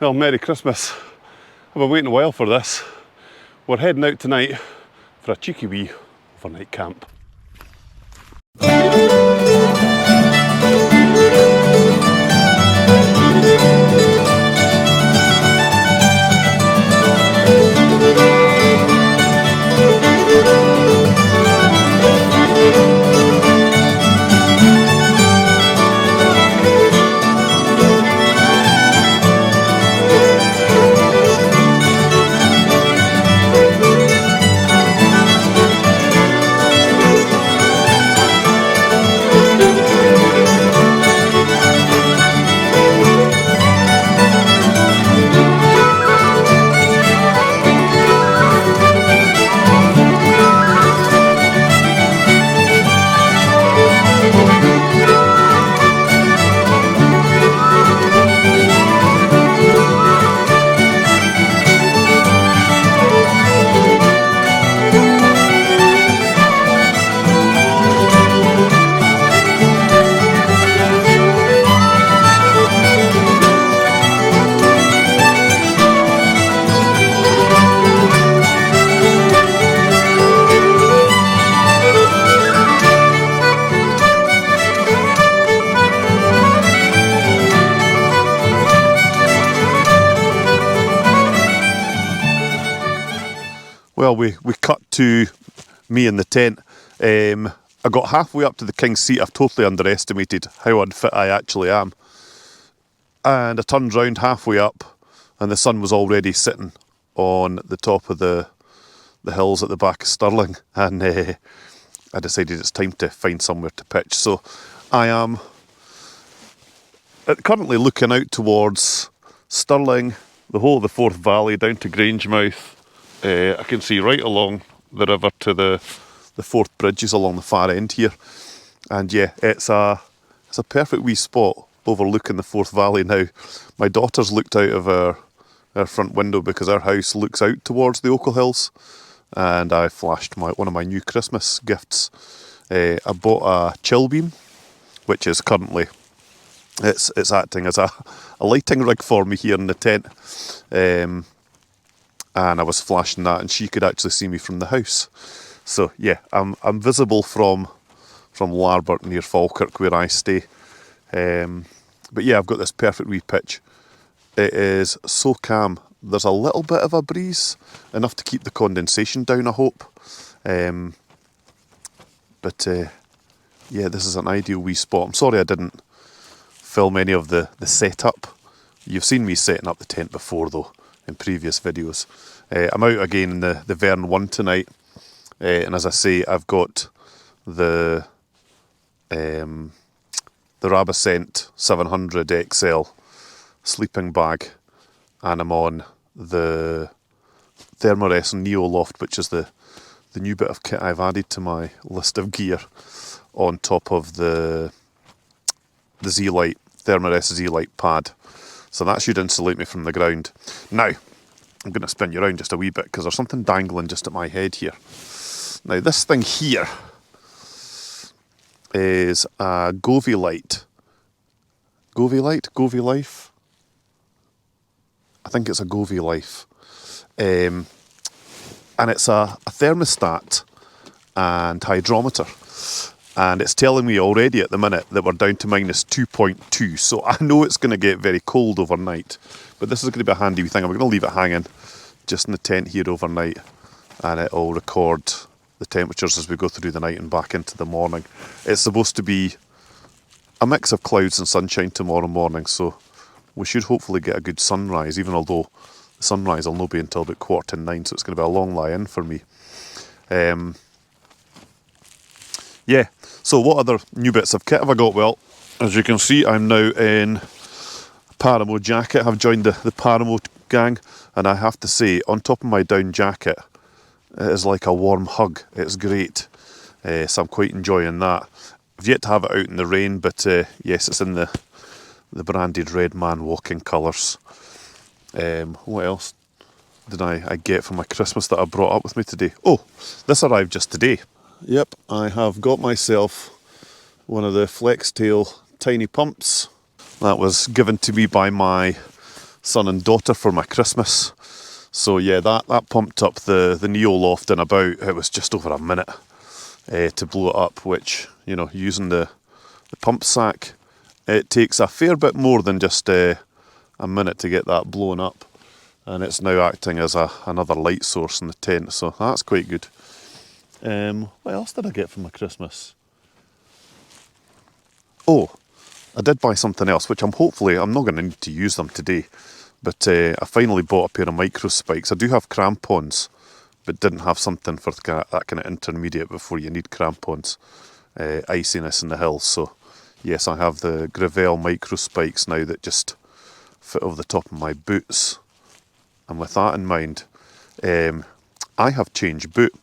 Well, Merry Christmas. I've been waiting a while for this. We're heading out tonight for a cheeky wee overnight camp. Well, we cut to me in the tent. I got halfway up to the King's Seat. I've totally underestimated how unfit I actually am. And I turned round halfway up and the sun was already sitting on the top of the hills at the back of Stirling. And I decided it's time to find somewhere to pitch. So I am currently looking out towards Stirling, the whole of the Forth Valley down to Grangemouth. I can see right along the river to the Forth Bridges along the far end here. And yeah, it's a perfect wee spot overlooking the Forth Valley now. My daughter's looked out of her front window because our house looks out towards the Ochil Hills. And I flashed one of my new Christmas gifts. I bought a chill beam, which is currently, it's acting as a lighting rig for me here in the tent. And I was flashing that and she could actually see me from the house. So yeah, I'm visible from Larbert near Falkirk where I stay. But yeah, I've got this perfect wee pitch. It is so calm. There's a little bit of a breeze, enough to keep the condensation down, I hope. But yeah, this is an ideal wee spot. I'm sorry I didn't film any of the setup. You've seen me setting up the tent before though, in previous videos. I'm out again in the Vern 1 tonight, and as I say, I've got the Rabascent 700 XL sleeping bag, and I'm on the Thermarest Neo Loft, which is the new bit of kit I've added to my list of gear, on top of the Z-Lite, Thermarest Z-Lite pad. So that should insulate me from the ground. Now, I'm going to spin you around just a wee bit because there's something dangling just at my head here. Now, this thing here is a Govee Light. Govee Light? Govee Life? I think it's a Govee Life. And it's a thermostat and hydrometer. And it's telling me already at the minute that we're down to minus 2.2. So I know it's going to get very cold overnight. But this is going to be a handy wee thing. I'm going to leave it hanging just in the tent here overnight. And it'll record the temperatures as we go through the night and back into the morning. It's supposed to be a mix of clouds and sunshine tomorrow morning. So we should hopefully get a good sunrise, even although the sunrise will not be until about 9:15. So it's going to be a long lie-in for me. Yeah, so what other new bits of kit have I got? Well, as you can see, I'm now in a Paramo jacket. I've joined the Paramo gang, and I have to say, on top of my down jacket, it is like a warm hug. It's great, so I'm quite enjoying that. I've yet to have it out in the rain, but yes, it's in the branded Red Man walking colours. What else did I get for my Christmas that I brought up with me today? Oh, this arrived just today. Yep, I have got myself one of the Flex Tail tiny pumps. That was given to me by my son and daughter for my Christmas. So yeah, that pumped up the Neo loft in about, it was just over a minute to blow it up, which, you know, using the pump sack, it takes a fair bit more than just a minute to get that blown up. And it's now acting as another light source in the tent, so that's quite good. What else did I get for my Christmas? Oh, I did buy something else, which I'm not going to need to use them today. But I finally bought a pair of micro spikes. I do have crampons, but didn't have something for that kind of intermediate before you need crampons. Iciness in the hills. So yes, I have the Gravel micro spikes now that just fit over the top of my boots. And with that in mind, I have changed boot.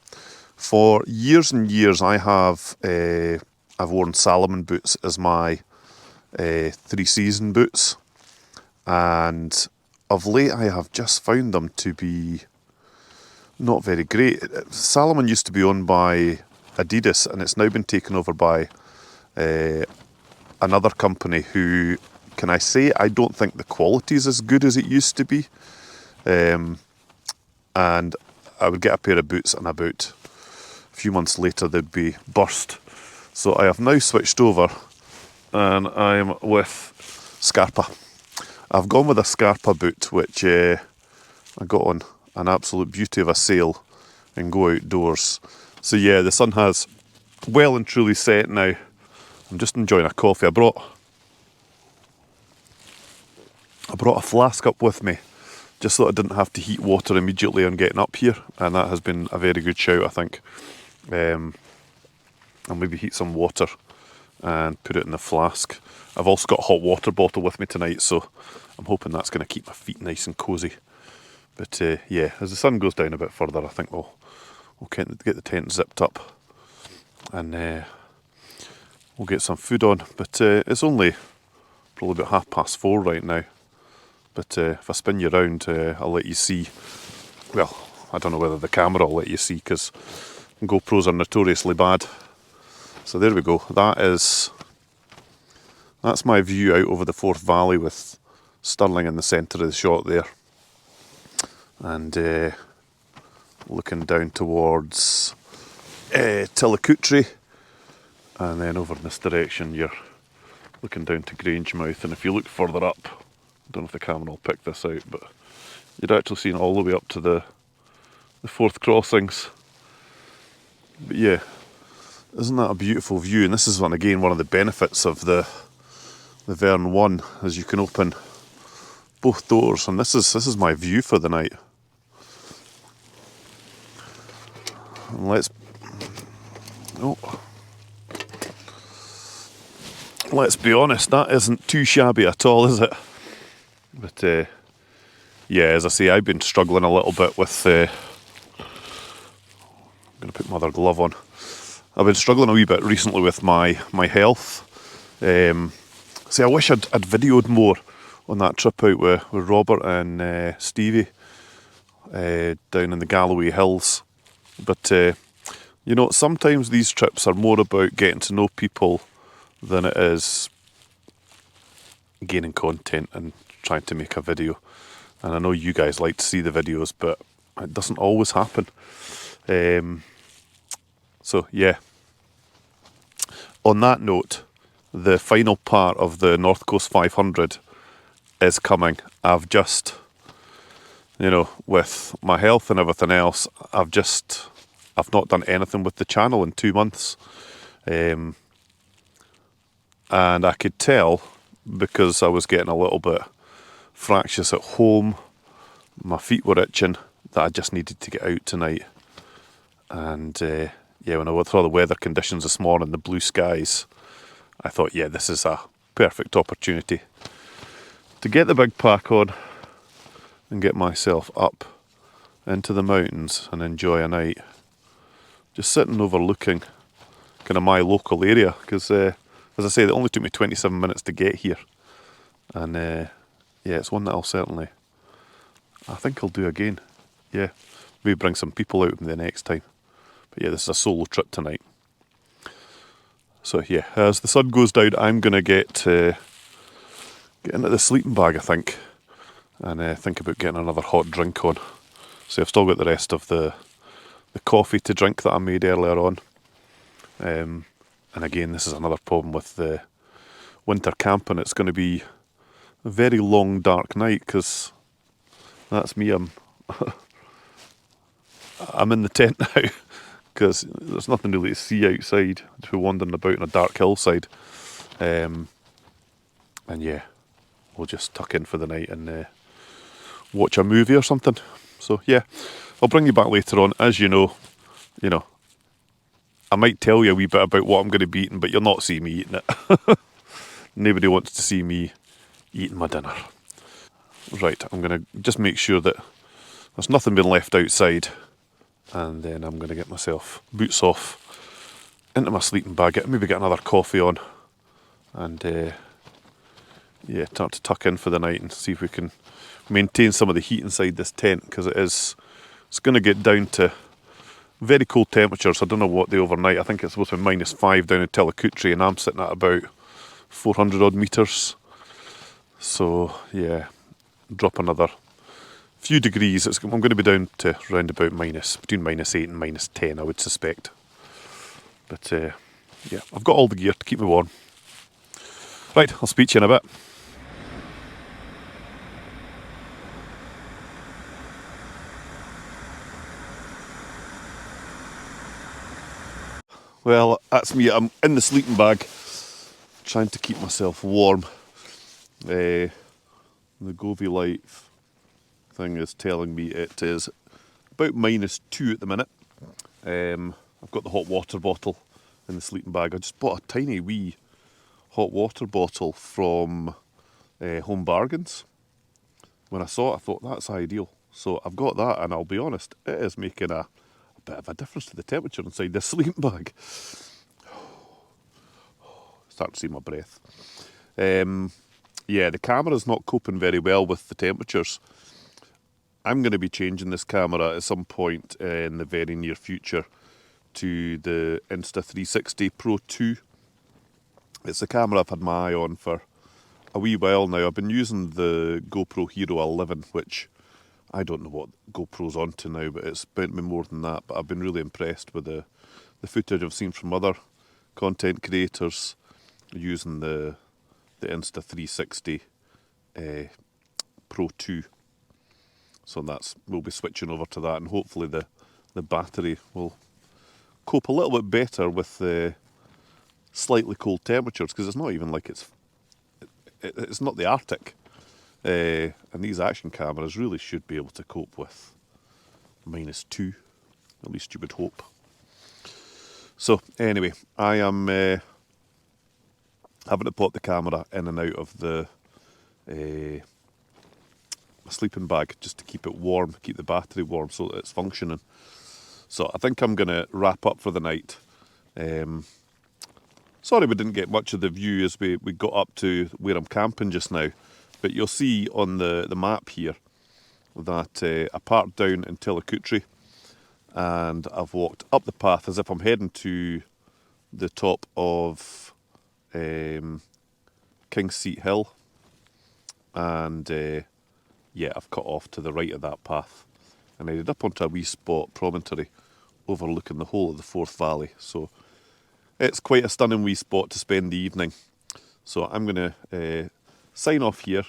For years and years, I've worn Salomon boots as my 3-season boots, and of late I have just found them to be not very great. Salomon used to be owned by Adidas, and it's now been taken over by another company who, can I say, I don't think the quality is as good as it used to be. And I would get a pair of boots and about a few months later they'd be burst. So I have now switched over and I'm with Scarpa. I've gone with a Scarpa boot, which I got on an absolute beauty of a sale and go outdoors. So yeah, the sun has well and truly set now. I'm just enjoying a coffee. I brought a flask up with me, just so I didn't have to heat water immediately on getting up here, and that has been a very good shout, I think. I'll maybe heat some water and put it in the flask. I've also got a hot water bottle with me tonight, so I'm hoping that's going to keep my feet nice and cosy. But yeah, as the sun goes down a bit further, I think we'll get the tent zipped up and we'll get some food on. But it's only probably about 4:30 right now. But if I spin you around, I'll let you see. Well, I don't know whether the camera will let you see, because GoPros are notoriously bad. So there we go. That's my view out over the Forth Valley with Stirling in the centre of the shot there. And looking down towards Tillicoultry. And then over in this direction you're looking down to Grangemouth. And if you look further up, I don't know if the camera will pick this out, but you'd actually seen all the way up to the Forth crossings. But yeah, isn't that a beautiful view? And this is one of the benefits of the Verne 1, is you can open both doors, and this is my view for the night. And let's be honest, that isn't too shabby at all, is it? But yeah, as I say, I've been struggling a little bit with. I'm going to put my other glove on. I've been struggling a wee bit recently with my health. See, I wish I'd videoed more on that trip out with Robert and Stevie down in the Ochil Hills. But you know, sometimes these trips are more about getting to know people than it is gaining content and trying to make a video. And I know you guys like to see the videos, but it doesn't always happen. So yeah, on that note, the final part of the North Coast 500 is coming. I've just, you know, with my health and everything else, I've not done anything with the channel in 2 months. And I could tell, because I was getting a little bit fractious at home, my feet were itching, that I just needed to get out tonight. And yeah, when I saw the weather conditions this morning, the blue skies, I thought, yeah, this is a perfect opportunity to get the big pack on and get myself up into the mountains and enjoy a night just sitting overlooking kind of my local area, because as I say, it only took me 27 minutes to get here, and yeah, it's one that I think I'll do again. Yeah, maybe bring some people out with me the next time. But yeah, this is a solo trip tonight. So yeah, as the sun goes down, I'm going to get into the sleeping bag, I think, and think about getting another hot drink on. So I've still got the rest of the coffee to drink that I made earlier on. And again, this is another problem with the winter camping. It's going to be a very long, dark night because that's me. I'm in the tent now because there's nothing really to see outside. We're wandering about on a dark hillside. And yeah, we'll just tuck in for the night and watch a movie or something. So yeah, I'll bring you back later on. As you know, I might tell you a wee bit about what I'm going to be eating, but you'll not see me eating it. Nobody wants to see me eating my dinner. Right, I'm going to just make sure that there's nothing being left outside, and then I'm going to get myself boots off, into my sleeping bag, maybe get another coffee on, and yeah, start to tuck in for the night and see if we can maintain some of the heat inside this tent, because it's going to get down to very cold temperatures. I don't know what the overnight, I think it's supposed to be -5 down in Tillicoultry, and I'm sitting at about 400 odd metres. So yeah, drop another few degrees. I'm going to be down to round about between -8 and -10, I would suspect. But yeah, I've got all the gear to keep me warm. Right, I'll speak to you in a bit. Well, that's me. I'm in the sleeping bag, trying to keep myself warm. The Govie Life thing is telling me it is about -2 at the minute. I've got the hot water bottle in the sleeping bag. I just bought a tiny wee hot water bottle from Home Bargains. When I saw it, I thought that's ideal. So I've got that, and I'll be honest, it is making a bit of a difference to the temperature inside this sleeping bag. Start to see my breath. Yeah, the camera's not coping very well with the temperatures. I'm going to be changing this camera at some point in the very near future to the Insta360 Pro 2. It's the camera I've had my eye on for a wee while now. I've been using the GoPro Hero 11, which I don't know what GoPro's on to now, but it's spent me more than that. But I've been really impressed with the footage I've seen from other content creators using the Insta360 Pro 2. So we'll be switching over to that, and hopefully the battery will cope a little bit better with the slightly cold temperatures, because it's not even like it's not the Arctic. And these action cameras really should be able to cope with -2, at least you would hope. So anyway, I am having to pop the camera in and out of the my sleeping bag just to keep it warm, keep the battery warm so that it's functioning. So I think I'm going to wrap up for the night. Sorry we didn't get much of the view as we got up to where I'm camping just now, but you'll see on the map here that I parked down in Tillicoultry, and I've walked up the path as if I'm heading to the top of King's Seat Hill, and yeah, I've cut off to the right of that path and I headed up onto a wee spot, promontory, overlooking the whole of the Forth Valley. So it's quite a stunning wee spot to spend the evening. So I'm going to sign off here,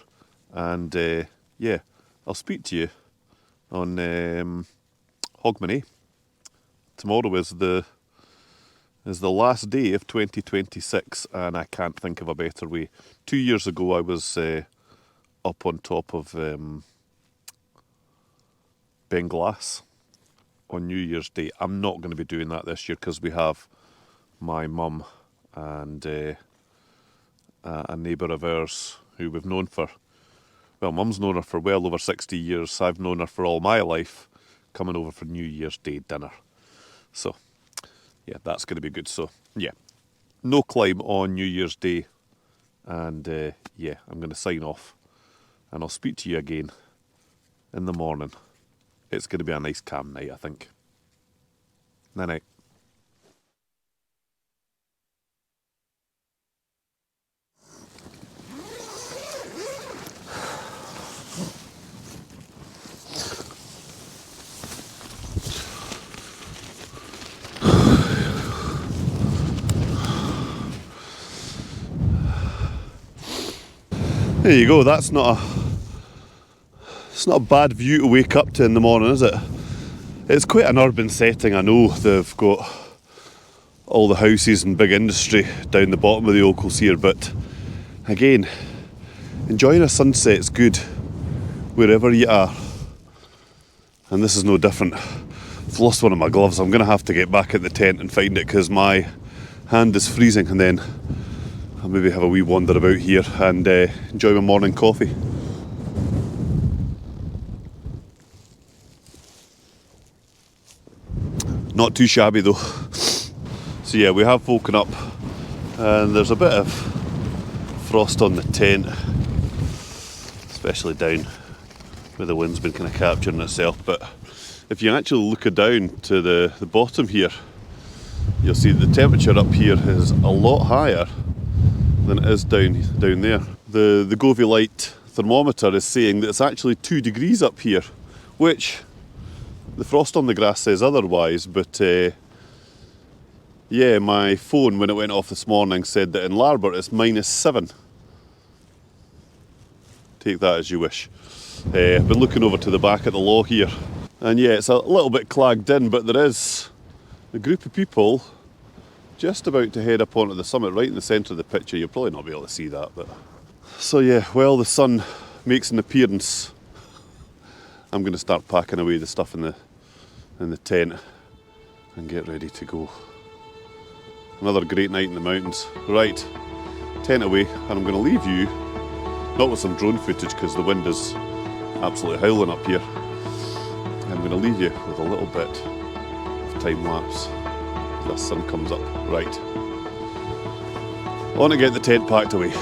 and yeah, I'll speak to you on Hogmanay. Tomorrow is the last day of 2026, and I can't think of a better way. 2 years ago, I was up on top of Benglass on New Year's Day. I'm not going to be doing that this year because we have my mum and a neighbour of ours who we've known for, well, mum's known her for well over 60 years. I've known her for all my life, coming over for New Year's Day dinner. So, yeah, that's going to be good. So, yeah, no climb on New Year's Day. And, yeah, I'm going to sign off. And I'll speak to you again in the morning. It's going to be a nice calm night, I think. Night night. There you go, it's not a bad view to wake up to in the morning, is it? It's quite an urban setting, I know. They've got all the houses and big industry down the bottom of the Ochils here, but again, enjoying a sunset's good wherever you are. And this is no different. I've lost one of my gloves. I'm going to have to get back at the tent and find it because my hand is freezing, and then I'll maybe have a wee wander about here and enjoy my morning coffee. Not too shabby though. So yeah, we have woken up and there's a bit of frost on the tent, especially down where the wind's been kind of capturing itself. But if you actually look down to the bottom here, you'll see that the temperature up here is a lot higher than it is down there. The Govey Light thermometer is saying that it's actually 2 degrees up here, which the frost on the grass says otherwise, but yeah, my phone when it went off this morning said that in Larbert it's -7. Take that as you wish. I've been looking over to the back at the law here, and yeah, it's a little bit clagged in, but there is a group of people just about to head up onto the summit, right in the centre of the picture. You'll probably not be able to see that, but so yeah, well, the sun makes an appearance. I'm going to start packing away the stuff in the tent and get ready to go. Another great night in the mountains. Right, tent away, and I'm going to leave you, not with some drone footage because the wind is absolutely howling up here. I'm going to leave you with a little bit of time lapse as the sun comes up. Right, on to get the tent packed away.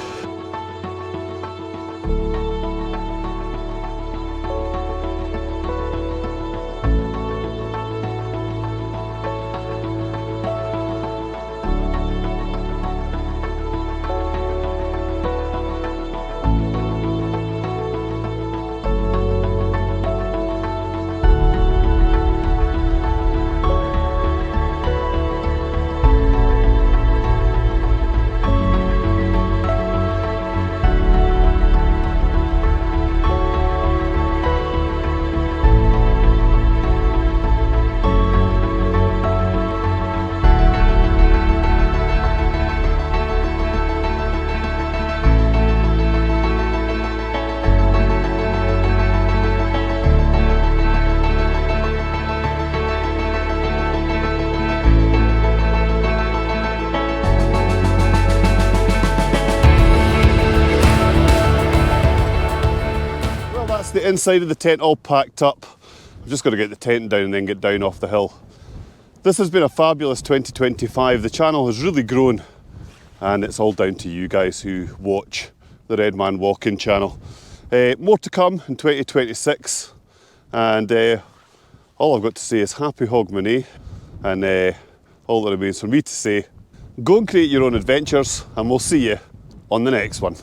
The inside of the tent all packed up. I've just got to get the tent down and then get down off the hill. This has been a fabulous 2025. The channel has really grown, and it's all down to you guys who watch the Red Man Walking channel. More to come in 2026, and all I've got to say is happy Hogmanay, and all that remains for me to say, go and create your own adventures, and we'll see you on the next one.